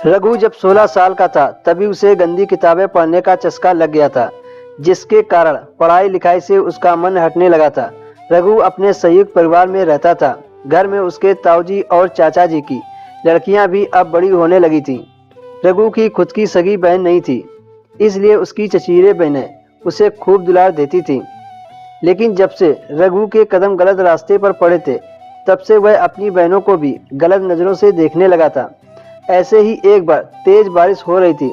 रघु जब 16 साल का था तभी उसे गंदी किताबें पढ़ने का चस्का लग गया था, जिसके कारण पढ़ाई लिखाई से उसका मन हटने लगा था। रघु अपने संयुक्त परिवार में रहता था। घर में उसके ताऊजी और चाचा जी की लड़कियां भी अब बड़ी होने लगी थीं। रघु की खुद की सगी बहन नहीं थी, इसलिए उसकी चचेरे बहनें उसे खूब दुलार देती थीं। लेकिन जब से रघु के कदम गलत रास्ते पर पड़े थे, तब से वह अपनी बहनों को भी गलत नज़रों से देखने लगा था। ऐसे ही एक बार तेज बारिश हो रही थी।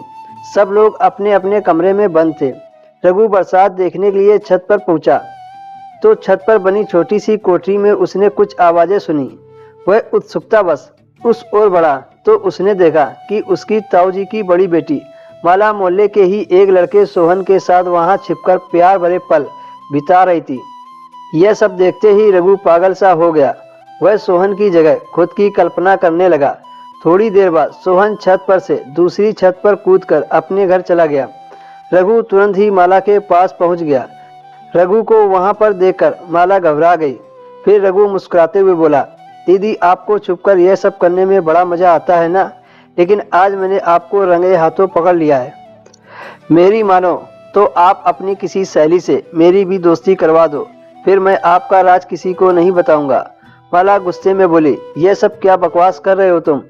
सब लोग अपने अपने कमरे में बंद थे। रघु बरसात देखने के लिए छत पर पहुंचा तो छत पर बनी छोटी सी कोठरी में उसने कुछ आवाजें सुनी। वह उत्सुकतावश उस ओर बढ़ा तो उसने देखा कि उसकी ताऊजी की बड़ी बेटी माला मोहल्ले के ही एक लड़के सोहन के साथ वहां छिपकर प्यार भरे पल बिता रही थी। यह सब देखते ही रघु पागल सा हो गया। वह सोहन की जगह खुद की कल्पना करने लगा। थोड़ी देर बाद सोहन छत पर से दूसरी छत पर कूदकर अपने घर चला गया। रघु तुरंत ही माला के पास पहुंच गया। रघु को वहां पर देखकर माला घबरा गई। फिर रघु मुस्कुराते हुए बोला, दीदी, आपको छुपकर यह सब करने में बड़ा मजा आता है ना, लेकिन आज मैंने आपको रंगे हाथों पकड़ लिया है। मेरी मानो तो आप अपनी किसी सहेली से मेरी भी दोस्ती करवा दो, फिर मैं आपका राज किसी को नहीं बताऊंगा। माला गुस्से में बोली, यह सब क्या बकवास कर रहे हो तुम?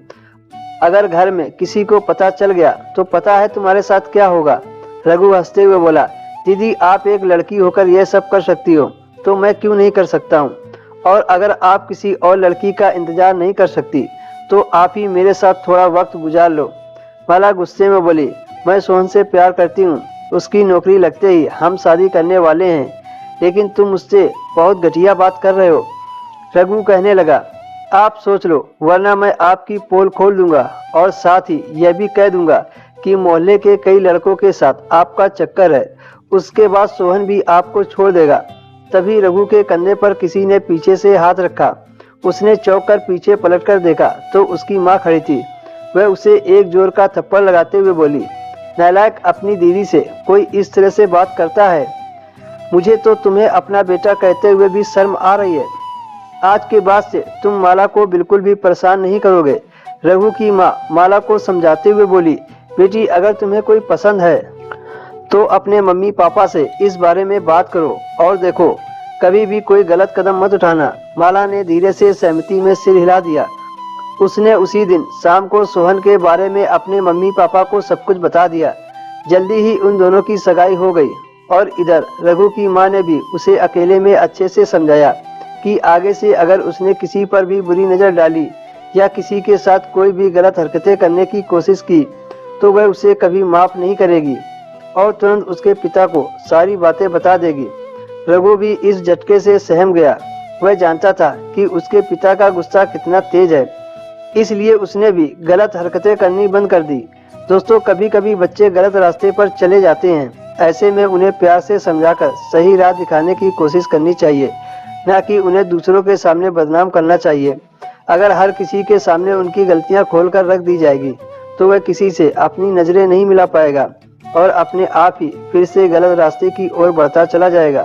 अगर घर में किसी को पता चल गया तो पता है तुम्हारे साथ क्या होगा। रघु हंसते हुए बोला, दीदी, आप एक लड़की होकर यह सब कर सकती हो तो मैं क्यों नहीं कर सकता हूँ। और अगर आप किसी और लड़की का इंतजार नहीं कर सकती तो आप ही मेरे साथ थोड़ा वक्त गुजार लो। माला गुस्से में बोली, मैं सोहन से प्यार करती हूँ। उसकी नौकरी लगते ही हम शादी करने वाले हैं, लेकिन तुम मुझसे बहुत घटिया बात कर रहे हो। रघु कहने लगा, आप सोच लो, वरना मैं आपकी पोल खोल दूंगा और साथ ही यह भी कह दूंगा कि मोहल्ले के कई लड़कों के साथ आपका चक्कर है। उसके बाद सोहन भी आपको छोड़ देगा। तभी रघु के कंधे पर किसी ने पीछे से हाथ रखा। उसने चौंक कर पीछे पलटकर देखा तो उसकी माँ खड़ी थी। वह उसे एक जोर का थप्पड़ लगाते हुए बोली, नालायक, अपनी दीदी से कोई इस तरह से बात करता है? मुझे तो तुम्हें अपना बेटा कहते हुए भी शर्म आ रही है। आज के बाद से तुम माला को बिल्कुल भी परेशान नहीं करोगे। रघु की माँ माला को समझाते हुए बोली, बेटी, अगर तुम्हें कोई पसंद है तो अपने मम्मी पापा से इस बारे में बात करो और देखो, कभी भी कोई गलत कदम मत उठाना। माला ने धीरे से सहमति में सिर हिला दिया। उसने उसी दिन शाम को सोहन के बारे में अपने मम्मी पापा को सब कुछ बता दिया। जल्दी ही उन दोनों की सगाई हो गई और इधर रघु की माँ ने भी उसे अकेले में अच्छे से समझाया कि आगे से अगर उसने किसी पर भी बुरी नज़र डाली या किसी के साथ कोई भी गलत हरकतें करने की कोशिश की तो वह उसे कभी माफ़ नहीं करेगी और तुरंत उसके पिता को सारी बातें बता देगी। रघु भी इस झटके से सहम गया। वह जानता था कि उसके पिता का गुस्सा कितना तेज है, इसलिए उसने भी गलत हरकतें करनी बंद कर दी। दोस्तों, कभी कभी बच्चे गलत रास्ते पर चले जाते हैं। ऐसे में उन्हें प्यार से समझाकर सही राह दिखाने की कोशिश करनी चाहिए, न कि उन्हें दूसरों के सामने बदनाम करना चाहिए। अगर हर किसी के सामने उनकी गलतियां खोलकर रख दी जाएगी तो वह किसी से अपनी नज़रें नहीं मिला पाएगा और अपने आप ही फिर से गलत रास्ते की ओर बढ़ता चला जाएगा।